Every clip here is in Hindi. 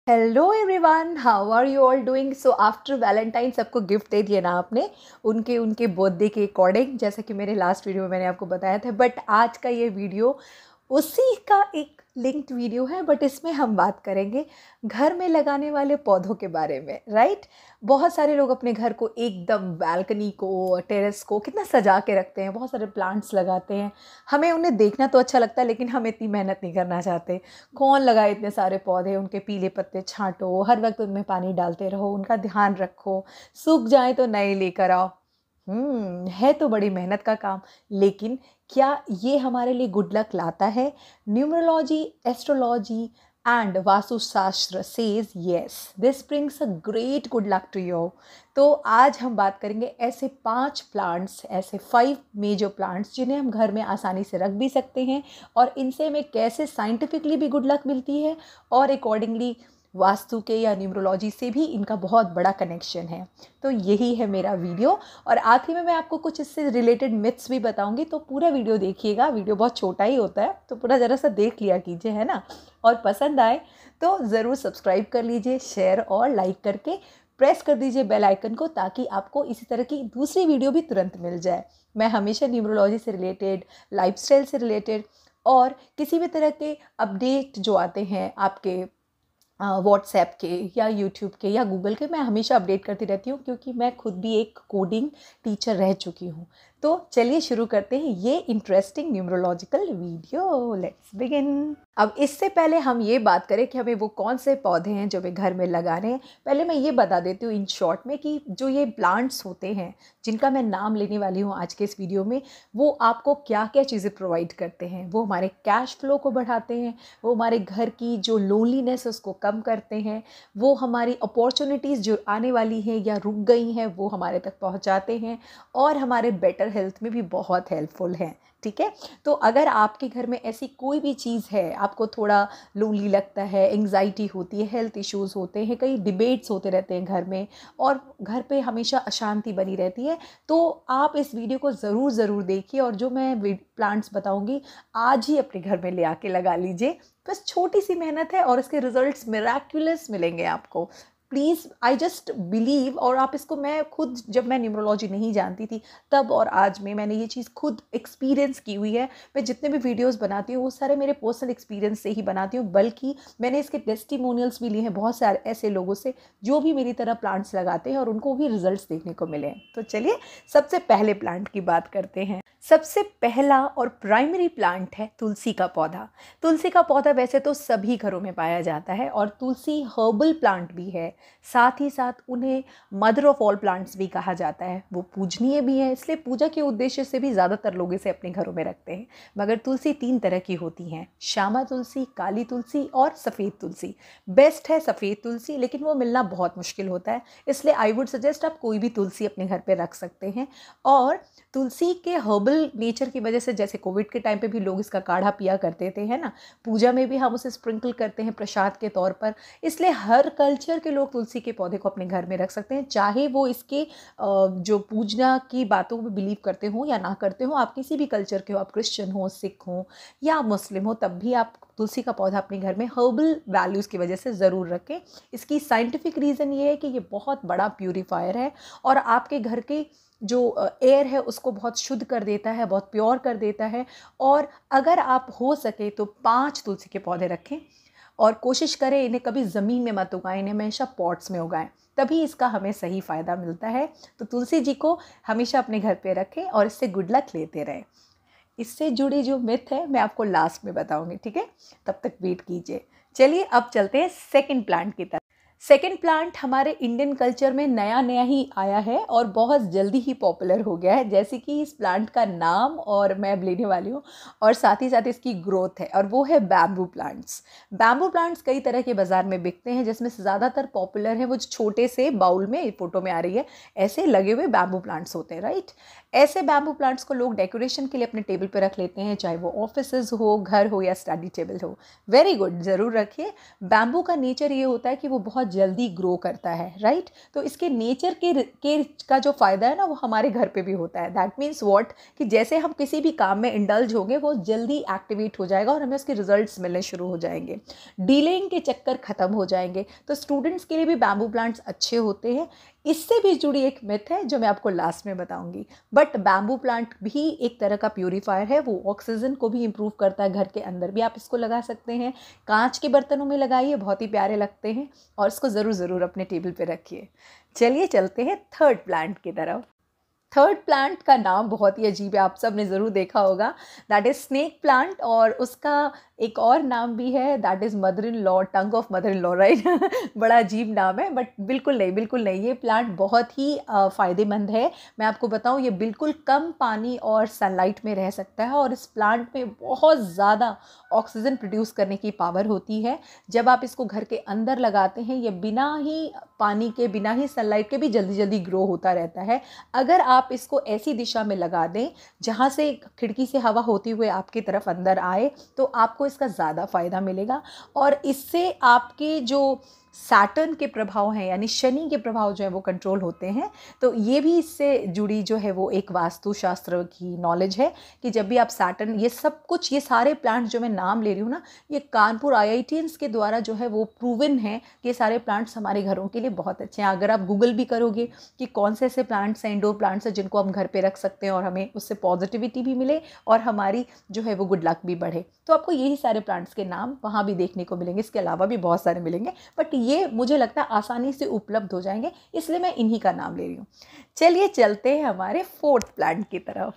Hello everyone, how are you all doing? So after Valentine सबको गिफ्ट दे दिया ना आपने, उनके उनके बर्थडे के अकॉर्डिंग, जैसा कि मेरे लास्ट वीडियो में मैंने आपको बताया था। बट आज का ये वीडियो उसी का एक लिंक्ड वीडियो है, बट इसमें हम बात करेंगे घर में लगाने वाले पौधों के बारे में, राइट। बहुत सारे लोग अपने घर को एकदम बालकनी को, टेरेस को कितना सजा के रखते हैं, बहुत सारे प्लांट्स लगाते हैं। हमें उन्हें देखना तो अच्छा लगता है, लेकिन हम इतनी मेहनत नहीं करना चाहते। कौन लगाए इतने सारे पौधे, उनके पीले पत्ते छांटो, हर वक्त उनमें पानी डालते रहो, उनका ध्यान रखो, सूख जाए तो नए लेकर आओ। है तो बड़ी मेहनत का काम, लेकिन क्या ये हमारे लिए गुड लक लाता है? Numerology, astrology and Vastushastra says yes, this brings a great good luck to you. तो आज हम बात करेंगे ऐसे 5 प्लांट्स, ऐसे 5 मेजर प्लांट्स जिन्हें हम घर में आसानी से रख भी सकते हैं, और इनसे हमें कैसे साइंटिफिकली भी गुड लक मिलती है, और अकॉर्डिंगली वास्तु के या न्यूमरोलॉजी से भी इनका बहुत बड़ा कनेक्शन है। तो यही है मेरा वीडियो, और आखिर में मैं आपको कुछ इससे रिलेटेड मिथ्स भी बताऊंगी। तो पूरा वीडियो देखिएगा, वीडियो बहुत छोटा ही होता है, तो पूरा ज़रा सा देख लिया कीजिए, है ना। और पसंद आए तो ज़रूर सब्सक्राइब कर लीजिए, शेयर और लाइक करके प्रेस कर दीजिए बेल आइकन को, ताकि आपको इसी तरह की दूसरी वीडियो भी तुरंत मिल जाए। मैं हमेशा न्यूमरोलॉजी से रिलेटेड, लाइफस्टाइल से रिलेटेड और किसी भी तरह के अपडेट जो आते हैं आपके व्हाट्सएप के या यूट्यूब के या गूगल के, मैं हमेशा अपडेट करती रहती हूँ, क्योंकि मैं खुद भी एक कोडिंग टीचर रह चुकी हूँ। तो चलिए शुरू करते हैं ये interesting numerological video. Let's begin. अब इससे पहले हम ये बात करें कि हमें वो कौन से पौधे हैं जो हमें घर में लगाने हैं, पहले मैं ये बता देती हूँ इन शॉर्ट में कि जो ये प्लांट्स होते हैं जिनका मैं नाम लेने वाली हूँ आज के इस वीडियो में, वो आपको क्या क्या चीज़ें प्रोवाइड करते हैं। वो हमारे कैश फ्लो को बढ़ाते हैं, वो हमारे घर की जो लोनलीनेस उसको कम करते हैं, वो हमारी अपॉर्चुनिटीज़ जो आने वाली हैं या रुक गई हैं वो हमारे तक पहुंचाते हैं, और हमारे बेटर हेल्थ में भी बहुत हेल्पफुल हैं। ठीक है। तो अगर आपके घर में ऐसी कोई भी चीज़ है, आपको थोड़ा लोनली लगता है, एंग्जाइटी होती है, हेल्थ इश्यूज़ होते हैं, कई डिबेट्स होते रहते हैं घर में, और घर पे हमेशा अशांति बनी रहती है, तो आप इस वीडियो को ज़रूर देखिए, और जो मैं प्लांट्स बताऊंगी आज ही अपने घर में ले आके लगा लीजिए। बस छोटी सी मेहनत है और इसके रिजल्ट्स मिराक्युलस मिलेंगे आपको। Please, I just believe. और आप इसको, मैं खुद जब मैं न्यूमरोलॉजी नहीं जानती थी तब और आज में मैंने ये चीज़ खुद एक्सपीरियंस की हुई है। मैं जितने भी वीडियोस बनाती हूँ वो सारे मेरे पर्सनल एक्सपीरियंस से ही बनाती हूँ, बल्कि मैंने इसके टेस्टिमोनियल्स भी लिए हैं बहुत सारे ऐसे लोगों से जो भी मेरी तरह प्लांट्स लगाते हैं और उनको भी रिजल्ट्स देखने को मिले हैं। तो चलिए सबसे पहले प्लांट की बात करते हैं। सबसे पहला और प्राइमरी प्लांट है तुलसी का पौधा। तुलसी का पौधा वैसे तो सभी घरों में पाया जाता है, और तुलसी हर्बल प्लांट भी है। साथ ही साथ उन्हें मदर ऑफ ऑल प्लांट्स भी कहा जाता है। वो पूजनीय भी है, इसलिए पूजा के उद्देश्य से भी ज़्यादातर लोग इसे अपने घरों में रखते हैं। मगर तुलसी 3 तरह की होती हैं, श्यामा तुलसी, काली तुलसी और सफ़ेद तुलसी। बेस्ट है सफ़ेद तुलसी, लेकिन वो मिलना बहुत मुश्किल होता है, इसलिए आई वुड सजेस्ट आप कोई भी तुलसी अपने घर पर रख सकते हैं। और तुलसी के हर्बल नेचर की वजह से, जैसे कोविड के टाइम पे भी लोग इसका काढ़ा पिया करते थे, है ना, पूजा में भी हम उसे स्प्रिंकल करते हैं प्रसाद के तौर पर, इसलिए हर कल्चर के लोग तुलसी के पौधे को अपने घर में रख सकते हैं, चाहे वो इसके जो पूजना की बातों में बिलीव करते हो या ना करते हो। आप किसी भी कल्चर के हो, आप क्रिश्चियन हो, सिख हो या मुस्लिम हो, तब भी आप तुलसी का पौधा अपने घर में हर्बल वैल्यूज़ की वजह से ज़रूर रखें। इसकी साइंटिफिक रीज़न ये है कि ये बहुत बड़ा प्यूरीफायर है, और आपके घर के जो एयर है उसको बहुत शुद्ध कर देता है, बहुत प्योर कर देता है। और अगर आप हो सके तो 5 तुलसी के पौधे रखें, और कोशिश करें इन्हें कभी ज़मीन में मत उगाएं, इन्हें हमेशा पॉट्स में उगाएं, तभी इसका हमें सही फ़ायदा मिलता है। तो तुलसी जी को हमेशा अपने घर पे रखें और इससे गुड लक लेते रहें। इससे जुड़ी जो मिथ है मैं आपको लास्ट में बताऊंगी, ठीक है, तब तक वेट कीजिए। चलिए अब चलते हैं सेकंड प्लांट की तरफ। सेकेंड प्लांट हमारे इंडियन कल्चर में नया नया ही आया है और बहुत जल्दी ही पॉपुलर हो गया है, जैसे कि इस प्लांट का नाम और मैं अब लेने वाली हूँ, और साथ ही साथ इसकी ग्रोथ है, और वो है बैम्बू प्लांट्स। बैम्बू प्लांट्स कई तरह के बाज़ार में बिकते हैं, जिसमें से ज़्यादातर पॉपुलर है वो छोटे से बाउल में, फोटो में आ रही है, ऐसे लगे हुए बैम्बू प्लांट्स होते हैं, राइट। ऐसे बैम्बू प्लांट्स को लोग डेकोरेशन के लिए अपने टेबल पर रख लेते हैं, चाहे वो ऑफिसेज हो, घर हो या स्टडी टेबल हो। वेरी गुड, ज़रूर रखिए। बैम्बू का नेचर ये होता है कि वो बहुत जल्दी ग्रो करता है, राइट। तो इसके नेचर के का जो फ़ायदा है ना, वो हमारे घर पे भी होता है। दैट मीन्स व्हाट, कि जैसे हम किसी भी काम में इंडल्ज होंगे वो जल्दी एक्टिवेट हो जाएगा और हमें उसके रिजल्ट्स मिलने शुरू हो जाएंगे, डीलेइंग के चक्कर ख़त्म हो जाएंगे। तो स्टूडेंट्स के लिए भी बैम्बू प्लांट्स अच्छे होते हैं। इससे भी जुड़ी एक मिथ है जो मैं आपको लास्ट में बताऊंगी। बट बैम्बू प्लांट भी एक तरह का प्यूरीफायर है, वो ऑक्सीजन को भी इम्प्रूव करता है। घर के अंदर भी आप इसको लगा सकते हैं, कांच के बर्तनों में लगाइए, बहुत ही प्यारे लगते हैं, और इसको ज़रूर अपने टेबल पे रखिए। चलिए चलते हैं थर्ड प्लांट की तरफ। थर्ड प्लांट का नाम बहुत ही अजीब है, आप सब ने ज़रूर देखा होगा। दैट इज़ स्नेक प्लांट, और उसका एक और नाम भी है, that is mother in law, tongue of mother in law, right. बड़ा अजीब नाम है, बट बिल्कुल नहीं, बिल्कुल नहीं। ये प्लांट बहुत ही फ़ायदेमंद है। मैं आपको बताऊं, ये बिल्कुल कम पानी और सनलाइट में रह सकता है, और इस प्लांट में बहुत ज़्यादा ऑक्सीजन प्रोड्यूस करने की पावर होती है। जब आप इसको घर के अंदर लगाते हैं, ये बिना ही पानी के, बिना ही सनलाइट के भी जल्दी जल्दी ग्रो होता रहता है। अगर आप इसको ऐसी दिशा में लगा दें जहाँ से खिड़की से हवा होती हुए आपकी तरफ अंदर आए, तो आपको इसका ज़्यादा फ़ायदा मिलेगा। और इससे आपके जो सैटर्न के प्रभाव हैं, यानी शनि के प्रभाव जो है वो कंट्रोल होते हैं। तो ये भी इससे जुड़ी जो है वो एक वास्तुशास्त्र की नॉलेज है, कि जब भी आप सैटर्न, ये सब कुछ, ये सारे प्लांट्स जो मैं नाम ले रही हूँ ना, ये कानपुर IITians के द्वारा जो है वो प्रूवन है कि ये सारे प्लांट्स हमारे घरों के लिए बहुत अच्छे हैं। अगर आप गूगल भी करोगे कि कौन से ऐसे प्लांट्स हैं, इंडोर प्लांट्स हैं, जिनको हम घर पे रख सकते हैं और हमें उससे पॉजिटिविटी भी मिले और हमारी जो है वो गुड लक भी बढ़े, तो आपको यही सारे प्लांट्स के नाम वहाँ भी देखने को मिलेंगे। इसके अलावा भी बहुत सारे मिलेंगे, बट ये मुझे लगता है आसानी से उपलब्ध हो जाएंगे, इसलिए मैं इन्हीं का नाम ले रही हूँ। चलिए चलते हैं हमारे फोर्थ प्लांट की तरफ।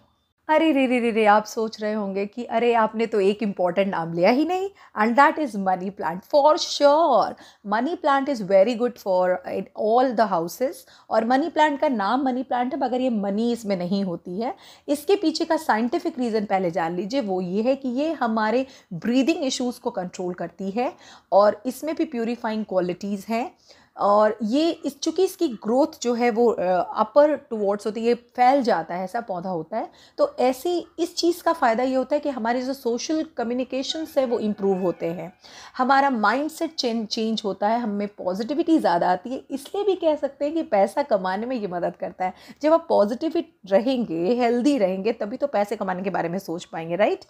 अरे रे रे रे रे, आप सोच रहे होंगे कि अरे आपने तो एक इम्पॉर्टेंट नाम लिया ही नहीं, and that is money plant. For sure money plant is very good for in all the houses. और मनी प्लांट का नाम मनी प्लांट है, मगर ये मनी इसमें नहीं होती है। इसके पीछे का साइंटिफिक रीज़न पहले जान लीजिए। वो ये है कि ये हमारे ब्रीदिंग इश्यूज़ को कंट्रोल करती है, और इसमें भी प्यूरीफाइंग क्वालिटीज़ हैं। और ये चूँकि इसकी ग्रोथ जो है वो अपर टुवर्ड्स होती है, ये फैल जाता है, ऐसा पौधा होता है। तो ऐसी इस चीज़ का फ़ायदा ये होता है कि हमारे जो सोशल कम्युनिकेशंस है वो इम्प्रूव होते हैं, हमारा माइंडसेट चेंज होता है, हमें पॉजिटिविटी ज़्यादा आती है। इसलिए भी कह सकते हैं कि पैसा कमाने में ये मदद करता है। जब आप पॉजिटिव रहेंगे, हेल्दी रहेंगे, तभी तो पैसे कमाने के बारे में सोच पाएंगे, राइट।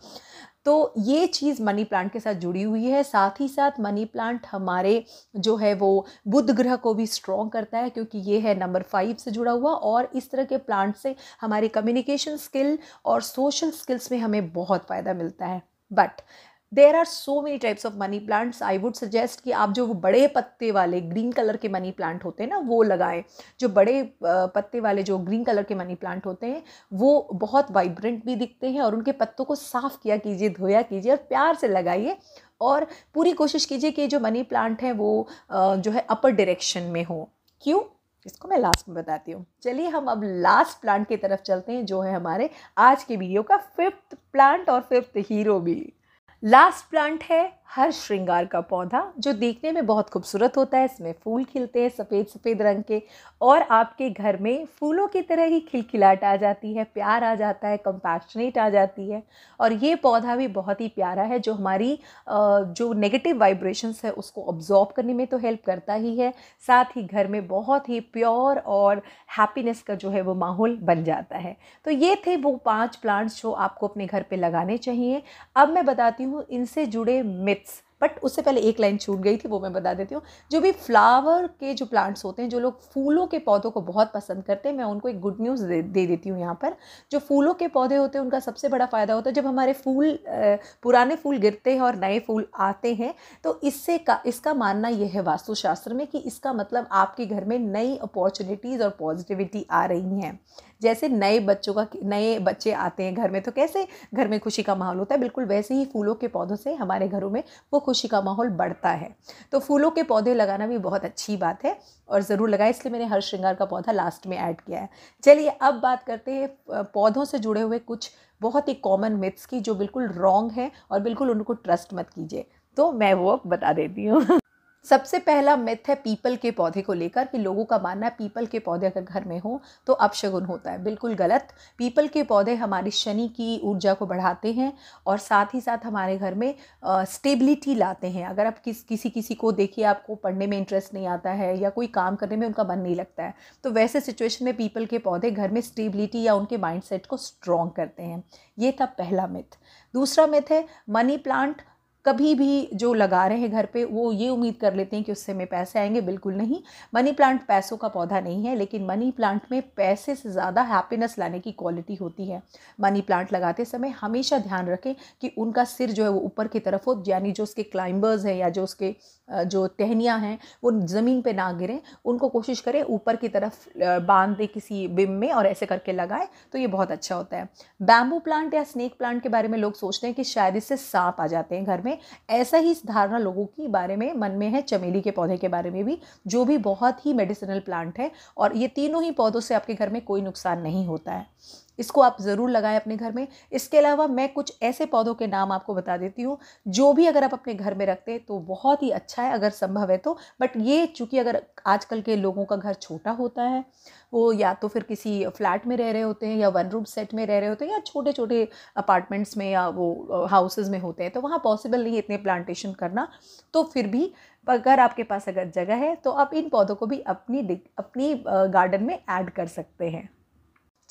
तो ये चीज़ मनी प्लांट के साथ जुड़ी हुई है। साथ ही साथ मनी प्लांट हमारे जो है वो बुध ग्रह को भी स्ट्रॉन्ग करता है, क्योंकि ये है नंबर 5 से जुड़ा हुआ, और इस तरह के प्लांट से हमारी कम्युनिकेशन स्किल और सोशल स्किल्स में हमें बहुत फ़ायदा मिलता है। But there are so many types of money plants. I would suggest कि आप जो बड़े पत्ते वाले ग्रीन कलर के मनी प्लांट होते हैं ना, वो लगाएं। जो बड़े पत्ते वाले जो ग्रीन कलर के मनी प्लांट होते हैं वो बहुत वाइब्रेंट भी दिखते हैं, और उनके पत्तों को साफ़ किया कीजिए, धोया कीजिए, और प्यार से लगाइए। और पूरी कोशिश कीजिए कि जो मनी प्लांट हैं वो जो है अपर डायरेक्शन में हो। क्यों, इसको मैं लास्ट में बताती हूँ। चलिए हम अब लास्ट प्लांट की तरफ चलते हैं, जो है हमारे आज के वीडियो का 5th प्लांट और 5th हीरो भी। लास्ट प्लांट है हर श्रृंगार का पौधा, जो देखने में बहुत खूबसूरत होता है। इसमें फूल खिलते हैं सफ़ेद सफ़ेद रंग के, और आपके घर में फूलों की तरह ही खिलखिलाहट आ जाती है, प्यार आ जाता है, कंपैशनेट आ जाती है। और ये पौधा भी बहुत ही प्यारा है, जो हमारी जो नेगेटिव वाइब्रेशंस है उसको ऑब्जॉर्ब करने में तो हेल्प करता ही है, साथ ही घर में बहुत ही प्योर और हैप्पीनेस का जो है वो माहौल बन जाता है। तो ये थे वो 5 प्लांट्स जो आपको अपने घर पे लगाने चाहिए। अब मैं बताती हूँ इनसे जुड़े मिथ्स, बट उससे पहले एक लाइन छूट गई थी, वो मैं बता देती हूँ। जो भी फ्लावर के जो प्लांट्स होते हैं, जो लोग फूलों के पौधों को बहुत पसंद करते हैं, मैं उनको एक गुड न्यूज़ दे देती हूँ यहाँ पर। जो फूलों के पौधे होते हैं उनका सबसे बड़ा फ़ायदा होता है, जब हमारे फूल पुराने फूल गिरते हैं और नए फूल आते हैं, तो इसका मानना यह है वास्तुशास्त्र में कि इसका मतलब आपके घर में नई अपॉर्चुनिटीज़ और पॉजिटिविटी आ रही हैं। जैसे नए बच्चे आते हैं घर में, तो कैसे घर में खुशी का माहौल होता है, बिल्कुल वैसे ही फूलों के पौधों से हमारे घरों में वो खुशी का माहौल बढ़ता है। तो फूलों के पौधे लगाना भी बहुत अच्छी बात है, और ज़रूर लगाएं, इसलिए मैंने हर श्रृंगार का पौधा लास्ट में ऐड किया है। चलिए अब बात करते हैं पौधों से जुड़े हुए कुछ बहुत ही कॉमन मिथ्स की, जो बिल्कुल रॉन्ग है, और बिल्कुल उनको ट्रस्ट मत कीजिए। तो मैं वो बता देती हूँ। सबसे पहला मिथ है पीपल के पौधे को लेकर कि लोगों का मानना है पीपल के पौधे अगर घर में हो तो अपशगुन होता है। बिल्कुल गलत। पीपल के पौधे हमारी शनि की ऊर्जा को बढ़ाते हैं और साथ ही साथ हमारे घर में स्टेबिलिटी लाते हैं। अगर आप किसी को देखिए, आपको पढ़ने में इंटरेस्ट नहीं आता है या कोई काम करने में उनका मन नहीं लगता है, तो वैसे सिचुएशन में पीपल के पौधे घर में स्टेबिलिटी या उनके माइंडसेट को स्ट्रॉन्ग करते हैं। ये था पहला मिथ। दूसरा मिथ है मनी प्लांट कभी भी जो लगा रहे हैं घर पे वो ये उम्मीद कर लेते हैं कि उससे हमें पैसे आएंगे। बिल्कुल नहीं। मनी प्लांट पैसों का पौधा नहीं है, लेकिन मनी प्लांट में पैसे से ज़्यादा हैप्पीनेस लाने की क्वालिटी होती है। मनी प्लांट लगाते समय हमेशा ध्यान रखें कि उनका सिर जो है वो ऊपर की तरफ हो, यानी जो उसके क्लाइंबर्स हैं या जो उसके जो टहनियाँ हैं वो ज़मीन पे ना गिरें। उनको कोशिश करें ऊपर की तरफ बांध दे किसी बिम में और ऐसे करके लगाएं, तो ये बहुत अच्छा होता है। बैम्बू प्लांट या स्नेक प्लांट के बारे में लोग सोचते हैं कि शायद इससे सांप आ जाते हैं घर में। ऐसा ही धारणा लोगों की बारे में मन में है चमेली के पौधे के बारे में भी, जो भी बहुत ही मेडिसिनल प्लांट है और ये तीनों ही पौधों से आपके घर में कोई नुकसान नहीं होता है। इसको आप ज़रूर लगाएं अपने घर में। इसके अलावा मैं कुछ ऐसे पौधों के नाम आपको बता देती हूँ जो भी अगर आप अपने घर में रखते हैं तो बहुत ही अच्छा है अगर संभव है तो। बट ये चूँकि अगर आजकल के लोगों का घर छोटा होता है, वो या तो फिर किसी फ्लैट में रह रहे होते हैं या वन रूम सेट में रह रहे होते हैं या छोटे छोटे अपार्टमेंट्स में या वो हाउसेस में होते हैं, तो वहाँ पॉसिबल नहीं है इतने प्लांटेशन करना। तो फिर भी अगर आपके पास अगर जगह है तो आप इन पौधों को भी अपनी गार्डन में ऐड कर सकते हैं।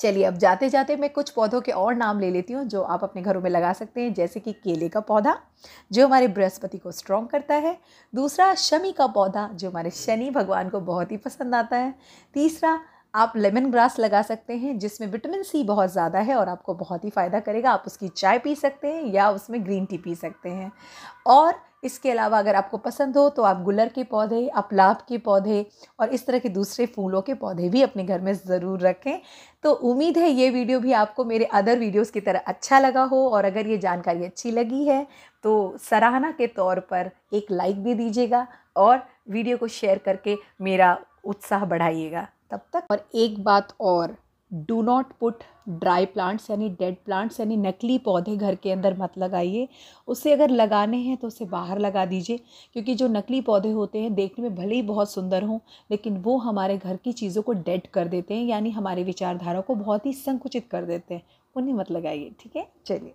चलिए अब जाते जाते मैं कुछ पौधों के और नाम ले लेती हूँ जो आप अपने घरों में लगा सकते हैं। जैसे कि केले का पौधा जो हमारे बृहस्पति को स्ट्रॉन्ग करता है। दूसरा शमी का पौधा जो हमारे शनि भगवान को बहुत ही पसंद आता है। तीसरा आप लेमन ग्रास लगा सकते हैं जिसमें विटामिन सी बहुत ज़्यादा है और आपको बहुत ही फ़ायदा करेगा। आप उसकी चाय पी सकते हैं या उसमें ग्रीन टी पी सकते हैं। और इसके अलावा अगर आपको पसंद हो तो आप गुलर के पौधे, अपलाप के पौधे और इस तरह के दूसरे फूलों के पौधे भी अपने घर में ज़रूर रखें। तो उम्मीद है ये वीडियो भी आपको मेरे अदर वीडियोस की तरह अच्छा लगा हो, और अगर ये जानकारी अच्छी लगी है तो सराहना के तौर पर एक लाइक भी दीजिएगा और वीडियो को शेयर करके मेरा उत्साह बढ़ाइएगा। तब तक और एक बात और, do not put dry plants यानी डेड प्लांट्स यानी नकली पौधे घर के अंदर मत लगाइए। उसे अगर लगाने हैं तो उसे बाहर लगा दीजिए, क्योंकि जो नकली पौधे होते हैं देखने में भले ही बहुत सुंदर हों लेकिन वो हमारे घर की चीज़ों को डेड कर देते हैं, यानी हमारे विचारधारा को बहुत ही संकुचित कर देते हैं। उन्हें मत लगाइए। ठीक है, चलिए।